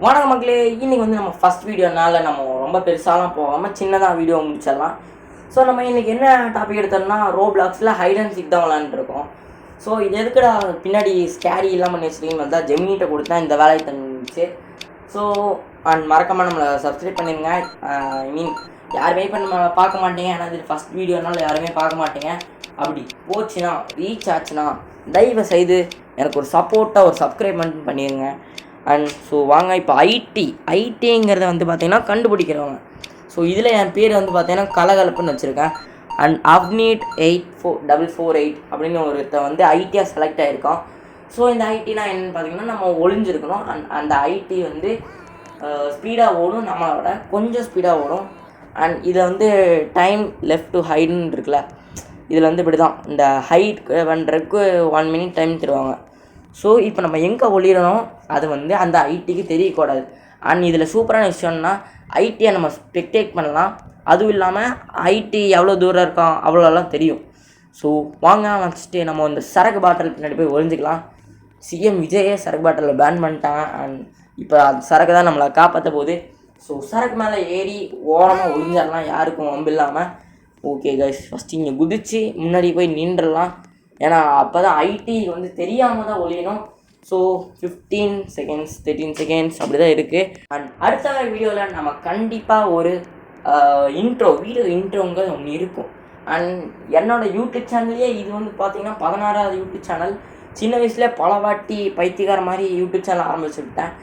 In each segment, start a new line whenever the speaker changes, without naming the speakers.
வணக்கம் மக்களே, இன்றைக்கி வந்து நம்ம ஃபஸ்ட் வீடியோனால நம்ம ரொம்ப பெருசாலாம் போகாமல் சின்னதாக வீடியோ முடிச்சிடலாம். ஸோ நம்ம இன்றைக்கி என்ன டாபிக் எடுத்தோம்னா ரோப்ளாக்ஸில் ஹைட் அண்ட் சீக் தான் விளாண்டுருக்கோம். ஸோ இது எதுக்குடா பின்னாடி ஸ்கேரி எல்லாம் பண்ணி வச்சுருக்கீங்க வந்தால் ஜெமினிட்ட கொடுத்தா இந்த வேலையை தந்துச்சு. ஸோ அண்ட் மறக்காமல் நம்மளை சப்ஸ்கிரைப் பண்ணிடுங்க. ஐ மீன் யாருமே இப்போ நம்ம பார்க்க மாட்டீங்க, ஏன்னா இது ஃபஸ்ட் வீடியோனால யாருமே பார்க்க மாட்டீங்க. அப்படி போச்சுன்னா ரீச் ஆச்சுன்னா தயவு செய்து எனக்கு ஒரு சப்போர்ட்டாக ஒரு சப்ஸ்கிரைப் பண்ணிடுங்க. அண்ட் ஸோ வாங்க இப்போ ஐடிங்கிறத வந்து பார்த்திங்கன்னா கண்டுபிடிக்கிறவங்க. ஸோ இதில் என் பேர் வந்து பார்த்திங்கன்னா கலகலப்புன்னு வச்சுருக்கேன். அண்ட் அவ்னீட் 8448 அப்படின்னு ஒருத்த வந்து ஐடியாக செலக்ட் ஆகிருக்கோம். ஸோ இந்த ஐடினா என்னென்னு பார்த்திங்கன்னா நம்ம ஒளிஞ்சிருக்கணும். அந்த ஐடி வந்து ஸ்பீடாக ஓடும், நம்மளோட கொஞ்சம் ஸ்பீடாக ஓடும். அண்ட் இதை வந்து டைம் லெஃப்ட் டு ஹைடுன்னு இருக்குல்ல, இதில் வந்து இப்படி தான் இந்த ஹைட் பண்ணுறதுக்கு 1 மினிட் டைம் தருவாங்க. ஸோ இப்போ நம்ம எங்கே ஒளிரணும் அது வந்து அந்த ஐடிக்கு தெரியக்கூடாது. அண்ட் இதில் சூப்பரான விஷயம்னா ஐடியை நம்ம ஸ்பெக்டேட் பண்ணலாம். அதுவும் இல்லாமல் ஐடி எவ்வளோ தூரம் இருக்கோம் அவ்வளோலாம் தெரியும். ஸோ வாங்க வச்சுட்டு நம்ம இந்த சரக்கு பாட்டில் பின்னாடி போய் ஒழிஞ்சிக்கலாம். சிஎம் விஜயே சரக்கு பாட்டிலில் பேன் பண்ணிட்டாங்க. அண்ட் இப்போ அந்த சரக்கு தான் நம்மளை காப்பாற்ற போகுது. ஸோ சரக்கு மேலே ஏறி ஓரமாக ஒழிஞ்சிடலாம், யாருக்கும் வம்பு இல்லாமல். ஓகே கைஸ், ஃபஸ்ட்டு இங்கே குதித்து முன்னாடி போய் நின்றுடலாம். ஏன்னா அப்போ தான் ஐடி வந்து தெரியாமல் தான் ஒழியணும். ஸோ 15 செகண்ட்ஸ் 13 செகண்ட்ஸ் அப்படி தான் இருக்குது. அண்ட் அடுத்த வீடியோவில் நம்ம கண்டிப்பாக ஒரு வீடியோ இன்ட்ரோங்கிறது ஒன்று இருக்கும். அண்ட் என்னோடய யூடியூப் சேனல்லையே இது வந்து பார்த்திங்கன்னா 16வது யூடியூப் சேனல். சின்ன வயசுலேயே பல வாட்டி பைத்தியக்கார மாதிரி யூடியூப் சேனல் ஆரம்பிச்சுவிட்டேன்.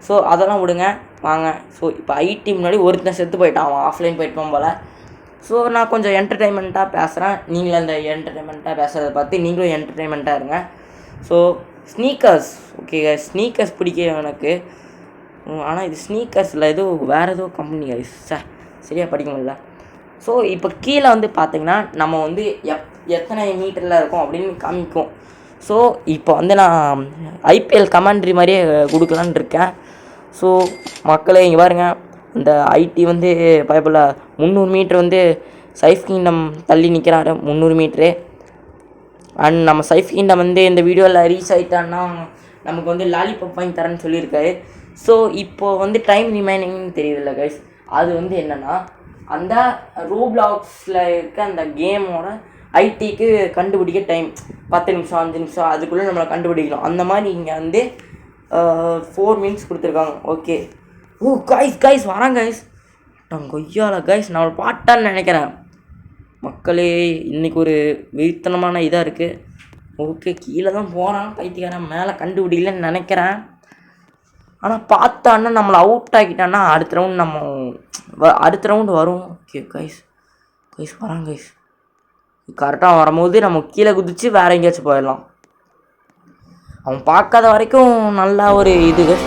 ஸோ அதெல்லாம் விடுங்க, வாங்க. ஸோ இப்போ ஐடி முன்னாடி ஒருத்தன் செத்து போயிட்டான், அவன் ஆஃப்லைன் போயிட்டான் போல். ஸோ நான் கொஞ்சம் என்டர்டெயின்மெண்ட்டாக பேசுகிறேன், நீங்களும் அந்த என்டர்டெயின்மெண்ட்டாக பேசுகிறத பார்த்து நீங்களும் என்டர்டெயின்மெண்ட்டாக இருங்க. ஸோ ஸ்னீக்கர்ஸ், ஓகே ஸ்னீக்கர்ஸ் பிடிக்கும் எனக்கு. ஆனால் இது ஸ்னீக்கர்ஸில் வேறு ஏதோ கம்பெனி கைஸ், சரியாக படிக்க முடியல. ஸோ இப்போ கீழே வந்து பார்த்திங்கன்னா நம்ம வந்து எத்தனை மீட்டரில் இருக்கும் அப்படின்னு காமிக்கும். ஸோ இப்போ வந்து நான் ஐபிஎல் கமெண்ட்ரி மாதிரியே கொடுக்கலான்னு இருக்கேன். ஸோ மக்களே இங்கே பாருங்கள், இந்த ஐடி வந்து பயப்பில் 300 மீட்ரு வந்து சைஃப் கிங்டம் தள்ளி நிற்கிறாரு, 300 மீட்ரு. அண்ட் நம்ம சைஃப் கிங்டம் வந்து இந்த வீடியோவில் ரீச் ஆகிட்டான்னா நமக்கு வந்து லாலிபாப் வாங்கி தரேன்னு சொல்லியிருக்காரு. ஸோ இப்போது வந்து டைம் ரிமைனிங்னு தெரியுதில்ல கைஸ், அது வந்து என்னென்னா அந்த ரோப்ளாக்ஸில் இருக்க அந்த கேமோட ஐடிக்கு கண்டுபிடிக்க டைம் 10 நிமிஷம் 5 நிமிஷம் அதுக்குள்ளே நம்மளை கண்டுபிடிக்கணும். அந்த மாதிரி இங்கே வந்து 4 மினிட்ஸ் கொடுத்துருக்காங்க. ஓகே, ஓ கைஸ் வராங்க கைஸ், கொய்யால கைஸ் நான் பாட்டான்னு நினைக்கிறேன். மக்களே இன்றைக்கி ஒரு வெறித்தனமான இதாக இருக்குது. ஓகே, கீழே தான் போகிறான் பைத்தியக்காரன், மேலே கண்டுபிடிக்கலன்னு நினைக்கிறேன். ஆனால் பார்த்தான்னா நம்மளை அவுட் ஆக்கிட்டான்னா அடுத்த ரவுண்டு வரும். ஓகே கைஸ் வராங்க கைஸ், கரெக்டாக வரும்போது நம்ம கீழே குதித்து வேறு எங்கேயாச்சும் போயிடலாம். அவன் பார்க்காத வரைக்கும் நல்லா ஒரு இதுக்கு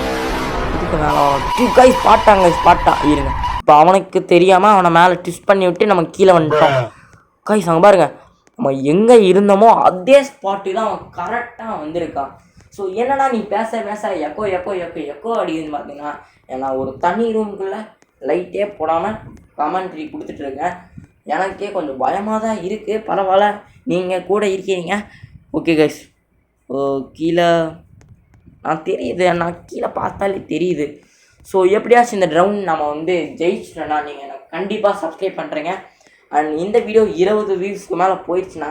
மேலே கைஸ் பாட்டான் இருங்க. இப்போ அவனுக்கு தெரியாமல் அவனை மேலே ட்விஸ்ட் பண்ணி விட்டு நம்ம கீழே வந்துட்டோம். கைஸ் அங்கே பாருங்க, நம்ம எங்கே இருந்தோமோ அதே ஸ்பாட்டு தான் அவன் கரெக்டாக வந்திருக்கான். ஸோ என்னன்னா நீ பேச எக்கோ அடிக்குதுன்னு பார்த்தீங்கன்னா, ஏன்னா ஒரு தனி ரூமுக்குள்ளே லைட்டே போடாமல் கமெண்ட்ரி கொடுத்துட்ருக்கேன். எனக்கே கொஞ்சம் பயமாக தான் இருக்குது, பரவாயில்ல நீங்கள் கூட இருக்கீங்க. ஓகே கைஸ், கீழே தெரியுது, நான் கீழே பார்த்தாலே தெரியுது. ஸோ எப்படியாச்சும் இந்த ரவுண்ட் நம்ம வந்து ஜெயிச்சிட்டோன்னா நீங்கள் எனக்கு கண்டிப்பாக சப்ஸ்கிரைப் பண்ணுறீங்க. அண்ட் இந்த வீடியோ 20 வியூஸ்க்கு மேலே போயிடுச்சுன்னா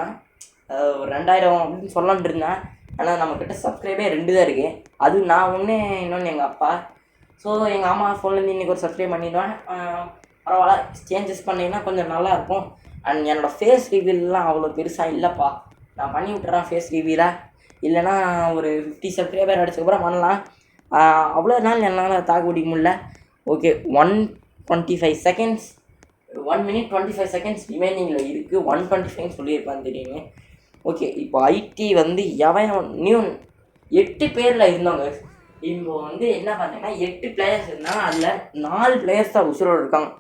2000 அப்படின்னு சொல்லலான் இருந்தேன். ஆனால் நம்மக்கிட்ட சப்ஸ்கிரைபே 2 தான் இருக்குது. அது நான் ஒன்று, இன்னொன்று எங்கள் அப்பா. ஸோ எங்கள் அம்மா ஃபோன்லேருந்து இன்றைக்கி ஒரு சப்ஸ்கிரைப் பண்ணிடுவேன். பரவாயில்ல, சேஞ்சஸ் பண்ணிங்கன்னா கொஞ்சம் நல்லாயிருக்கும். அண்ட் என்னோடய ஃபேஸ் ரிவீல்லாம் அவ்வளோ பெருசாக இல்லைப்பா, நான் பண்ணி விட்டுறேன் ஃபேஸ் ரிவீலாக. இல்லைனா ஒரு 50 சப்ஸ்கிரைபர் அடிச்சதுக்கப்புறம் பண்ணலாம். அவ்வளோ நாள் என்னால் தாக்கு பிடிக்க முடியல. ஓகே, 125 செகண்ட்ஸ் 1 மினிட் 25 செகண்ட்ஸ் ரிமைனிங்கில் இருக்குது. 125 சொல்லியிருப்பான்னு தெரியுங்க. ஓகே, இப்போ ஐடி வந்து நியூ 8 பேரில் இருந்தவங்க. இப்போ வந்து என்ன பார்த்தீங்கன்னா 8 பிளேயர்ஸ் இருந்தாங்க, அதில் 4 பிளேயர்ஸ் தான் உசுரோடு இருக்காங்க,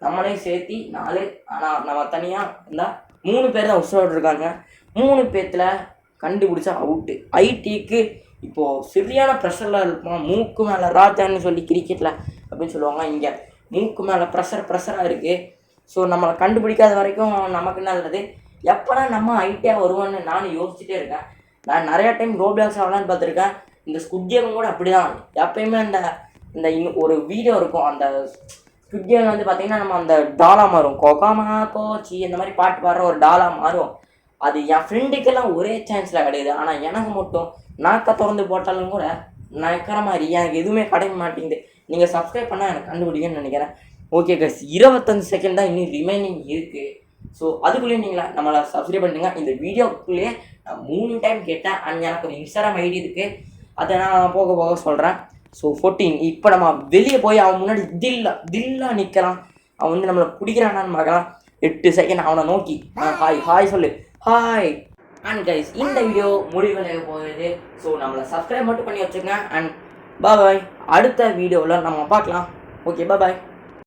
நம்மளையும் சேர்த்தி 4. ஆனால் நம்ம தனியாக இருந்தால் 3 பேர் தான் உசுரோடு இருக்காங்க. 3 பேர்த்தில் கண்டுபிடிச்சா அவுட்டு. ஐடிக்கு இப்போது சரியான ப்ரெஷரில் இருப்போம். மூக்கு மேலே ராஜான்னு சொல்லி கிரிக்கெட்டில் அப்படின்னு சொல்லுவாங்க, இங்கே மூக்கு மேலே ப்ரெஷராக இருக்குது. ஸோ நம்மளை கண்டுபிடிக்காத வரைக்கும் நமக்கு நல்லது. எப்போனா நம்ம ஐடியாக வருவோன்னு நானும் யோசிச்சுட்டே இருக்கேன். நான் நிறையா டைம் ரோப்ளாக்ஸ் ஆகலான்னு பார்த்துருக்கேன். இந்த ஸ்குட் கேம் கூட அப்படி தான், எப்பயுமே அந்த இந்த இன்னும் ஒரு வீடியோ இருக்கும், அந்த ஸ்குவிட் கேம் வந்து பார்த்தீங்கன்னா நம்ம அந்த டாலா மாறும், கோகாமா கோச்சி இந்த மாதிரி பாட்டு பாடுற ஒரு டாலா மாறும். அது என் ஃப்ரெண்டுக்கெல்லாம் ஒரே சான்ஸில் கிடையாது. ஆனால் எனக்கு மட்டும் நாக்க திறந்து போட்டாலும் கூட நக்கிற மாதிரி எனக்கு எதுவுமே கிடைக்க மாட்டேங்குது. நீங்கள் சப்ஸ்கிரைப் பண்ணால் எனக்கு கண்டுபிடிக்குன்னு நினைக்கிறேன். ஓகே கைஸ், 25 செகண்ட் தான் இன்னும் ரிமைனிங் இருக்குது. ஸோ அதுக்குள்ளேயே நீங்களா நம்மளை சப்ஸ்கிரைப் பண்ணுங்க. இந்த வீடியோக்குள்ளேயே நான் 3 டைம் கேட்டேன். அண்ட் எனக்கு ஒரு இன்ஸ்டாகிராம் ஐடி இருக்குது, அதை நான் போக போக சொல்கிறேன். ஸோ 14 இப்போ நம்ம வெளியே போய் அவன் முன்னாடி தில்லா நிற்கலாம். அவன் வந்து நம்மளை பிடிக்கிறானான்னு பார்க்கலாம். 8 செகண்ட் அவனை நோக்கி ஹாய் சொல்லு, ஹாய். அண்ட் கைஸ், இந்த வீடியோ முடிவடைய போகுது. ஸோ நம்மளை சப்ஸ்கிரைப் மட்டும் பண்ணி வச்சுக்கோங்க. அண்ட் பாய், அடுத்த வீடியோவில் நம்ம பார்க்கலாம். Okay bye.